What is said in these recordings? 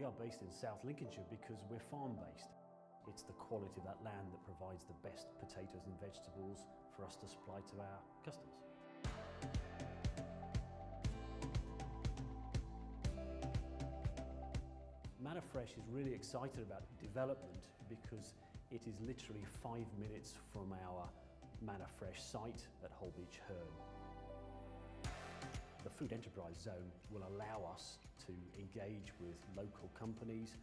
We are based in South Lincolnshire because we're farm-based. It's the quality of that land that provides the best potatoes and vegetables for us to supply to our customers. Manor Fresh is really excited about development because it is literally 5 minutes from our Manor Fresh site at Holbeach Herne. The Food Enterprise Zone will allow us to engage with local companies,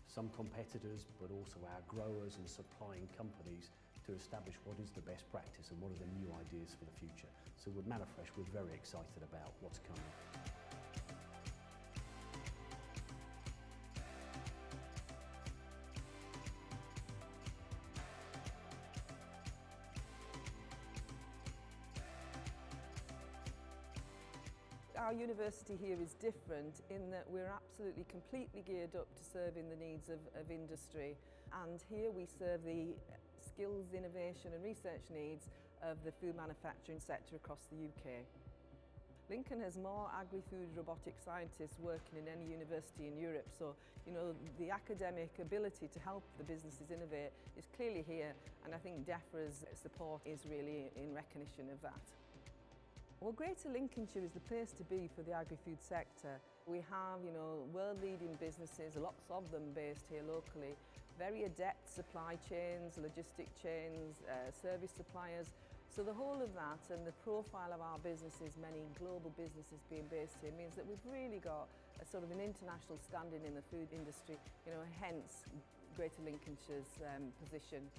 some competitors, but also our growers and supplying companies to establish what is the best practice and what are the new ideas for the future. So with Manor Fresh, we're very excited about what's coming. Our university here is different in that we're absolutely completely geared up to serving the needs of industry, and here we serve the skills, innovation and research needs of the food manufacturing sector across the UK. Lincoln has more agri-food robotic scientists working in any university in Europe, so the academic ability to help the businesses innovate is clearly here, and I think DEFRA's support is really in recognition of that. Well, Greater Lincolnshire is the place to be for the agri-food sector. We have, world-leading businesses, lots of them based here locally, very adept supply chains, logistic chains, service suppliers. So the whole of that and the profile of our businesses, many global businesses being based here, means that we've really got a sort of an international standing in the food industry, hence Greater Lincolnshire's position.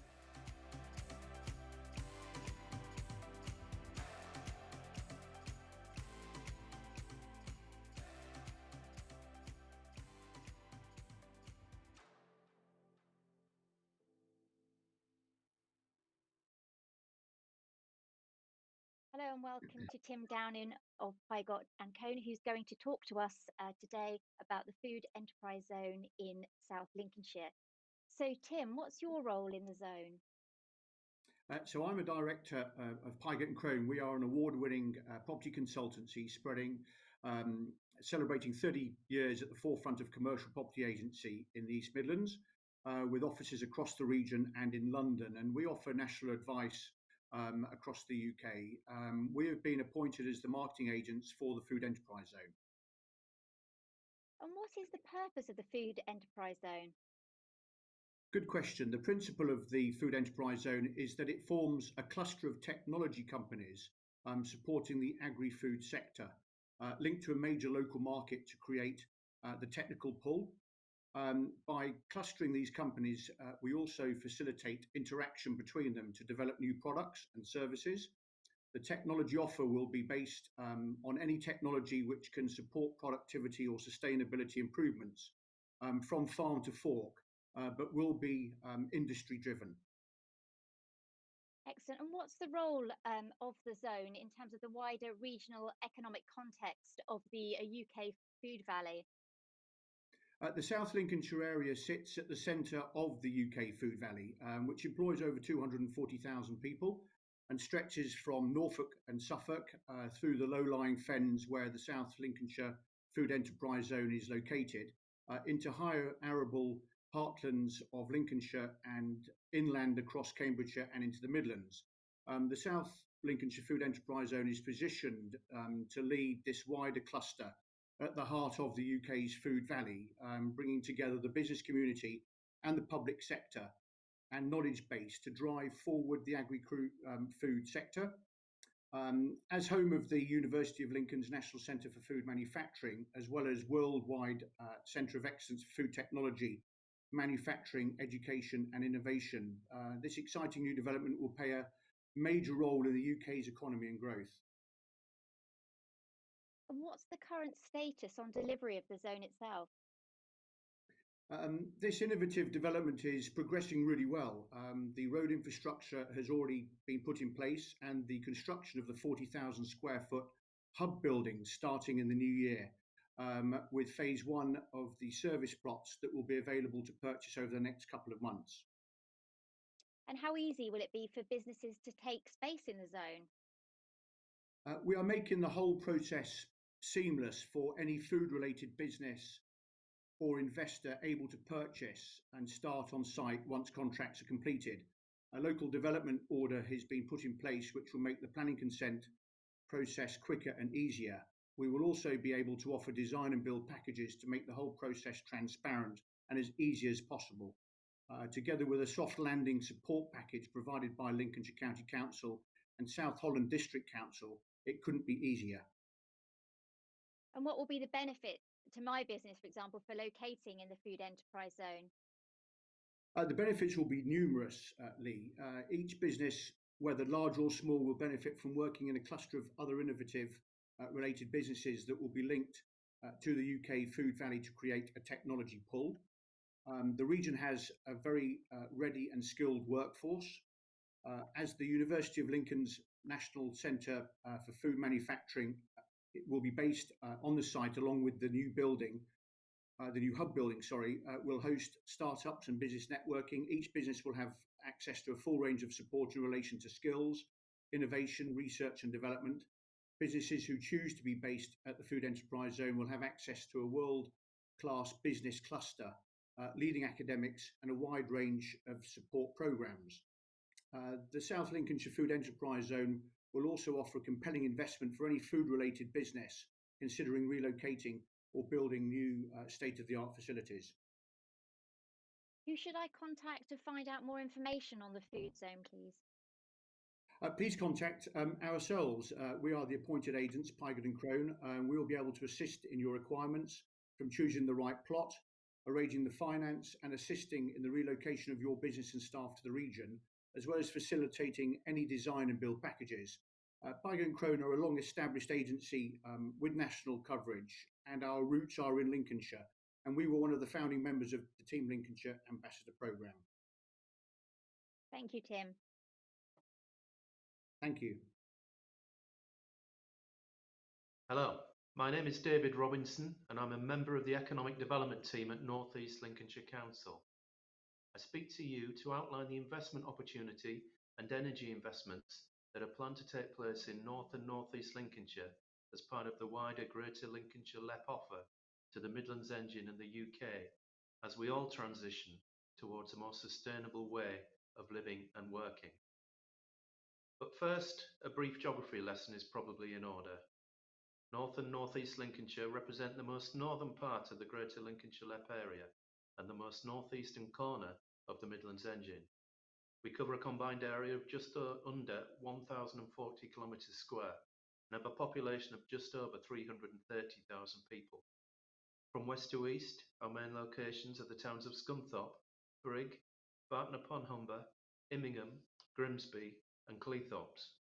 Hello and welcome to Tim Downing of Pygott and Crone, who's going to talk to us today about the Food Enterprise Zone in South Lincolnshire. So Tim, what's your role in the zone? So I'm a director of Pygott and Crone. We are an award-winning property consultancy celebrating 30 years at the forefront of commercial property agency in the East Midlands, with offices across the region and in London. And we offer national advice across the UK. We have been appointed as the marketing agents for the Food Enterprise Zone. And what is the purpose of the Food Enterprise Zone? Good question. The principle of the Food Enterprise Zone is that it forms a cluster of technology companies supporting the agri-food sector, linked to a major local market to create the technical pull. By clustering these companies, we also facilitate interaction between them to develop new products and services. The technology offer will be based on any technology which can support productivity or sustainability improvements from farm to fork, but will be industry driven. Excellent. And what's the role of the zone in terms of the wider regional economic context of the UK food valley? The South Lincolnshire area sits at the centre of the UK food valley, which employs over 240,000 people and stretches from Norfolk and Suffolk through the low-lying fens where the South Lincolnshire Food Enterprise Zone is located, into higher arable heartlands of Lincolnshire and inland across Cambridgeshire and into the Midlands. The South Lincolnshire Food Enterprise Zone is positioned to lead this wider cluster at the heart of the UK's food valley, bringing together the business community and the public sector and knowledge base to drive forward the agri-food sector. As home of the University of Lincoln's National Centre for Food Manufacturing, as well as worldwide Centre of Excellence for Food Technology, Manufacturing, Education and Innovation, this exciting new development will play a major role in the UK's economy and growth. And what's the current status on delivery of the zone itself? This innovative development is progressing really well. The road infrastructure has already been put in place and the construction of the 40,000 square foot hub building starting in the new year, with phase one of the service plots that will be available to purchase over the next couple of months. And how easy will it be for businesses to take space in the zone? We are making the whole process seamless for any food-related business or investor able to purchase and start on site once contracts are completed. A local development order has been put in place which will make the planning consent process quicker and easier. We will also be able to offer design and build packages to make the whole process transparent and as easy as possible. Together with a soft landing support package provided by Lincolnshire County Council and South Holland District Council, it couldn't be easier. And what will be the benefit to my business, for example, for locating in the food enterprise zone? The benefits will be numerous, Lee. Each business, whether large or small, will benefit from working in a cluster of other innovative related businesses that will be linked to the UK Food Valley to create a technology pool. The region has a very ready and skilled workforce. As the University of Lincoln's National Centre for Food Manufacturing, it will be based on the site along with the new building. The new hub building, will host startups and business networking. Each business will have access to a full range of support in relation to skills, innovation, research and development. Businesses who choose to be based at the Food Enterprise Zone will have access to a world-class business cluster, leading academics and a wide range of support programs. The South Lincolnshire Food Enterprise Zone will also offer a compelling investment for any food-related business considering relocating or building new state-of-the-art facilities. Who should I contact to find out more information on the food zone, please? Please contact ourselves. We are the appointed agents, Pygott and Crone, and we will be able to assist in your requirements from choosing the right plot, arranging the finance and assisting in the relocation of your business and staff to the region, as well as facilitating any design and build packages. Pygott and Crone are a long-established agency with national coverage, and our roots are in Lincolnshire, and we were one of the founding members of the Team Lincolnshire Ambassador Programme. Thank you, Tim. Thank you. Hello, my name is David Robinson and I'm a member of the Economic Development Team at North East Lincolnshire Council. I speak to you to outline the investment opportunity and energy investments that are planned to take place in North and North East Lincolnshire as part of the wider Greater Lincolnshire LEP offer to the Midlands engine and the UK as we all transition towards a more sustainable way of living and working. But first, a brief geography lesson is probably in order. North and North East Lincolnshire represent the most northern part of the Greater Lincolnshire LEP area and the most northeastern corner of the Midlands engine. We cover a combined area of just under 1,040 kilometres square and have a population of just over 330,000 people. From west to east, our main locations are the towns of Scunthorpe, Brigg, Barton upon Humber, Immingham, Grimsby and Cleethorpes.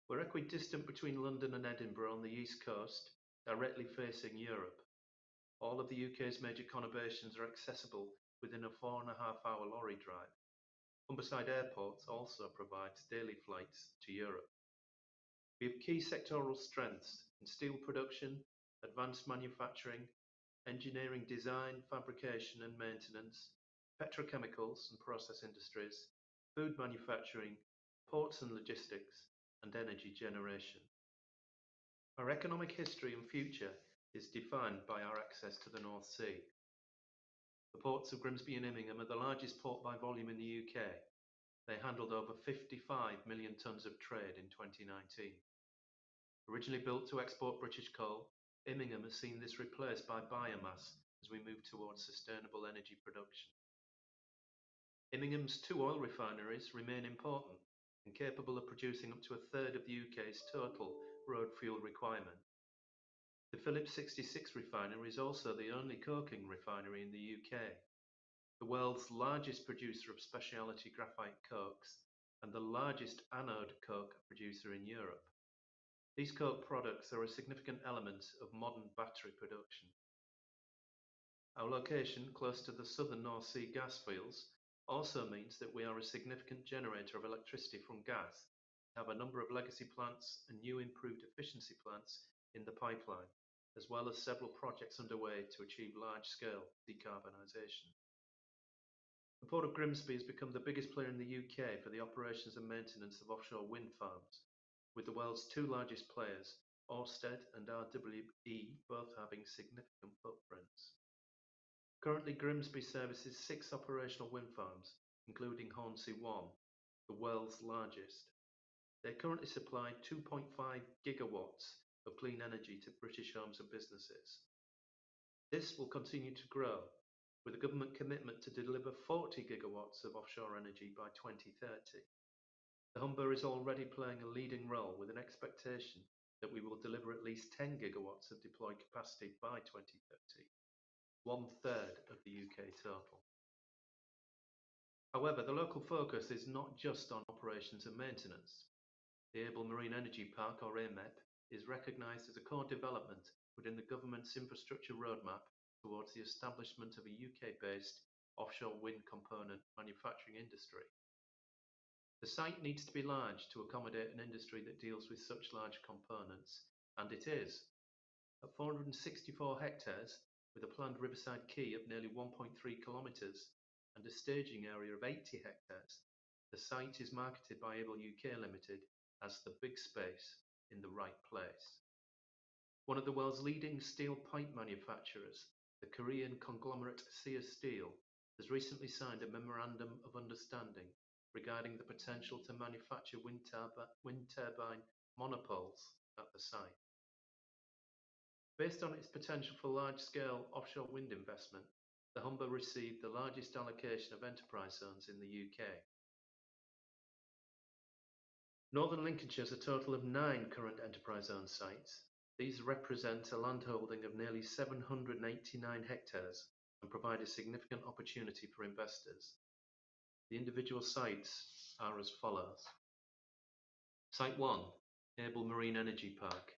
We're equidistant between London and Edinburgh on the east coast, directly facing Europe. All of the UK's major conurbations are accessible within a 4.5-hour lorry drive. Humberside Airport also provides daily flights to Europe. We have key sectoral strengths in steel production, advanced manufacturing, engineering design, fabrication and maintenance, petrochemicals and process industries, food manufacturing, ports and logistics, and energy generation. Our economic history and future is defined by our access to the North Sea. The ports of Grimsby and Immingham are the largest port by volume in the UK. They handled over 55 million tonnes of trade in 2019. Originally built to export British coal, Immingham has seen this replaced by biomass as we move towards sustainable energy production. Immingham's 2 oil refineries remain important and capable of producing up to a third of the UK's total road fuel requirement. The Phillips 66 refinery is also the only coking refinery in the UK, the world's largest producer of specialty graphite cokes and the largest anode coke producer in Europe. These coke products are a significant element of modern battery production. Our location close to the southern North Sea gas fields also means that we are a significant generator of electricity from gas, have a number of legacy plants and new improved efficiency plants in the pipeline, as well as several projects underway to achieve large-scale decarbonisation. The Port of Grimsby has become the biggest player in the UK for the operations and maintenance of offshore wind farms, with the world's 2 largest players, Ørsted and RWE, both having significant footprints. Currently, Grimsby services 6 operational wind farms, including Hornsea 1, the world's largest. They currently supply 2.5 gigawatts of clean energy to British homes and businesses. This will continue to grow, with a government commitment to deliver 40 gigawatts of offshore energy by 2030. The Humber is already playing a leading role, with an expectation that we will deliver at least 10 gigawatts of deployed capacity by 2030, 1/3 of the UK total. However, the local focus is not just on operations and maintenance. The Able Marine Energy Park, or AMEP, is recognised as a core development within the government's infrastructure roadmap towards the establishment of a UK-based offshore wind component manufacturing industry. The site needs to be large to accommodate an industry that deals with such large components, and it is. At 464 hectares, with a planned riverside quay of nearly 1.3 kilometres and a staging area of 80 hectares, the site is marketed by Able UK Limited as the big space in the right place. One of the world's leading steel pipe manufacturers, the Korean conglomerate Sear Steel, has recently signed a memorandum of understanding regarding the potential to manufacture wind turbine monopoles at the site. Based on its potential for large-scale offshore wind investment, the Humber received the largest allocation of enterprise zones in the UK. Northern Lincolnshire has a total of 9 current enterprise zone sites. These represent a landholding of nearly 789 hectares and provide a significant opportunity for investors. The individual sites are as follows. Site 1, Able Marine Energy Park.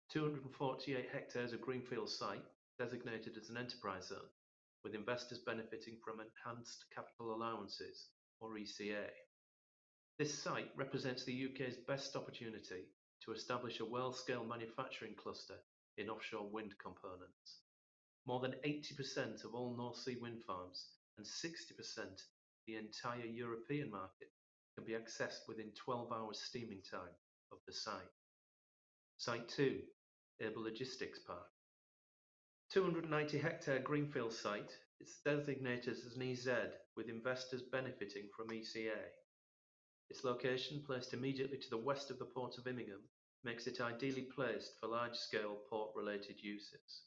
248 hectares of greenfield site designated as an enterprise zone, with investors benefiting from enhanced capital allowances, or ECA. This site represents the UK's best opportunity to establish a world-scale manufacturing cluster in offshore wind components. More than 80% of all North Sea wind farms and 60% of the entire European market can be accessed within 12 hours steaming time of the site. Site 2, Able Logistics Park. 290 hectare greenfield site, it's designated as an EZ, with investors benefiting from ECA. Its location, placed immediately to the west of the Port of Immingham, makes it ideally placed for large-scale port-related uses.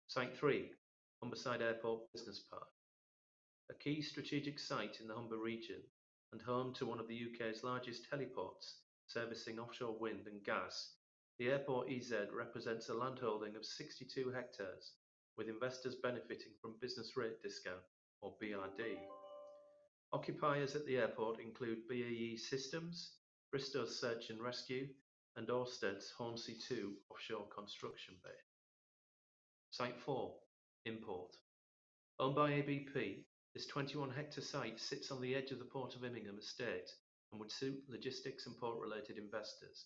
Site 3, Humberside Airport Business Park. A key strategic site in the Humber region and home to one of the UK's largest heliports servicing offshore wind and gas, the airport EZ represents a landholding of 62 hectares, with investors benefiting from business rate discount, or BRD. Occupiers at the airport include BAE Systems, Bristow's Search and Rescue, and Ørsted's Hornsea 2 offshore construction bay. Site 4, Import. Owned by ABP, this 21-hectare site sits on the edge of the Port of Immingham estate and would suit logistics and port-related investors.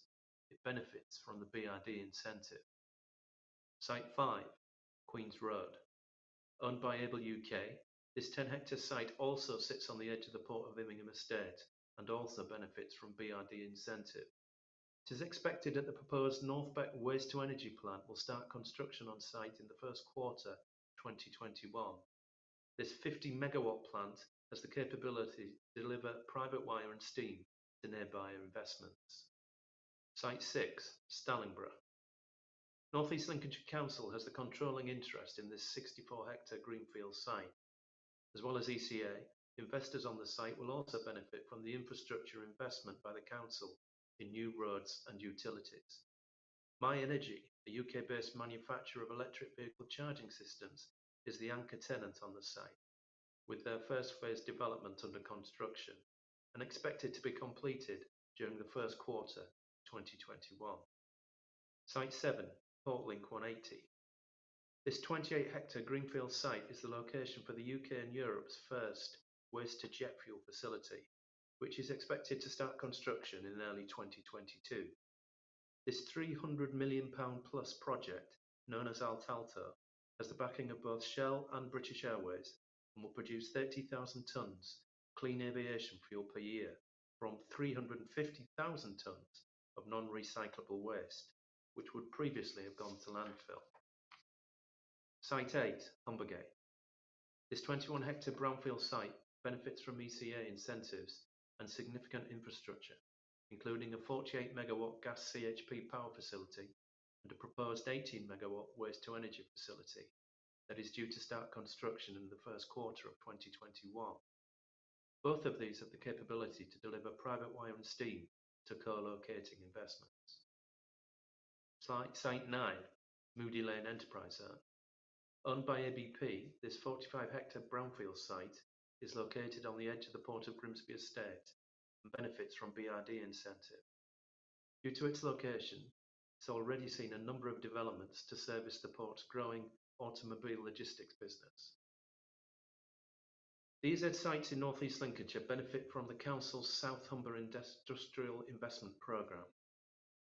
It benefits from the BRD incentive. Site 5, Queen's Road. Owned by Able UK, this 10-hectare site also sits on the edge of the Port of Immingham estate and also benefits from BRD incentive. It is expected that the proposed North Beck waste-to-energy plant will start construction on site in the first quarter 2021. This 50-megawatt plant has the capability to deliver private wire and steam to nearby investments. Site 6, Stallingborough. North East Lincolnshire Council has the controlling interest in this 64-hectare greenfield site. As well as ECA, investors on the site will also benefit from the infrastructure investment by the council in new roads and utilities. My Energy, a UK-based manufacturer of electric vehicle charging systems, is the anchor tenant on the site, with their first phase development under construction and expected to be completed during the first quarter 2021. Site 7, Portlink 180. This 28-hectare greenfield site is the location for the UK and Europe's first waste-to-jet fuel facility, which is expected to start construction in early 2022. This £300 million plus project, known as Altalto, has the backing of both Shell and British Airways and will produce 30,000 tonnes clean aviation fuel per year from 350,000 tonnes of non-recyclable waste, which would previously have gone to landfill. Site 8, Humbergate. This 21-hectare brownfield site benefits from ECA incentives and significant infrastructure, including a 48 megawatt gas CHP power facility and a proposed 18 megawatt waste to energy facility that is due to start construction in the first quarter of 2021. Both of these have the capability to deliver private wire and steam to co-locating investments. Site 9, Moody Lane Enterprise Zone. Owned by ABP, this 45-hectare brownfield site is located on the edge of the Port of Grimsby estate and benefits from BRD incentive. Due to its location, it's already seen a number of developments to service the port's growing automobile logistics business. The EZ sites in North East Lincolnshire benefit from the Council's South Humber Industrial Investment Programme.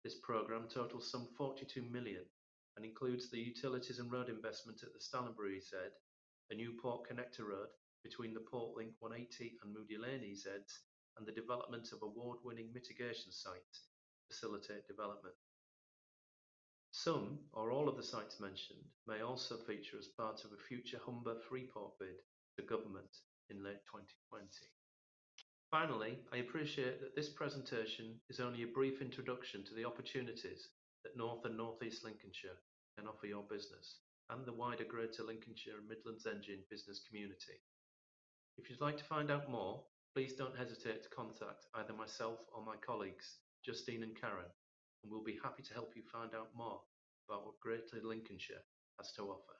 This programme totals some 42 million and includes the utilities and road investment at the Stallenbury EZ, a new port connector road between the Port Link 180 and Moody Lane EZs, and the development of award-winning mitigation sites to facilitate development. Some or all of the sites mentioned may also feature as part of a future Humber Freeport bid to government in late 2020. Finally, I appreciate that this presentation is only a brief introduction to the opportunities that North and North East Lincolnshire can offer your business and the wider Greater Lincolnshire and Midlands Engine business community. If you'd like to find out more, please don't hesitate to contact either myself or my colleagues, Justine and Karen, and we'll be happy to help you find out more about what Greater Lincolnshire has to offer.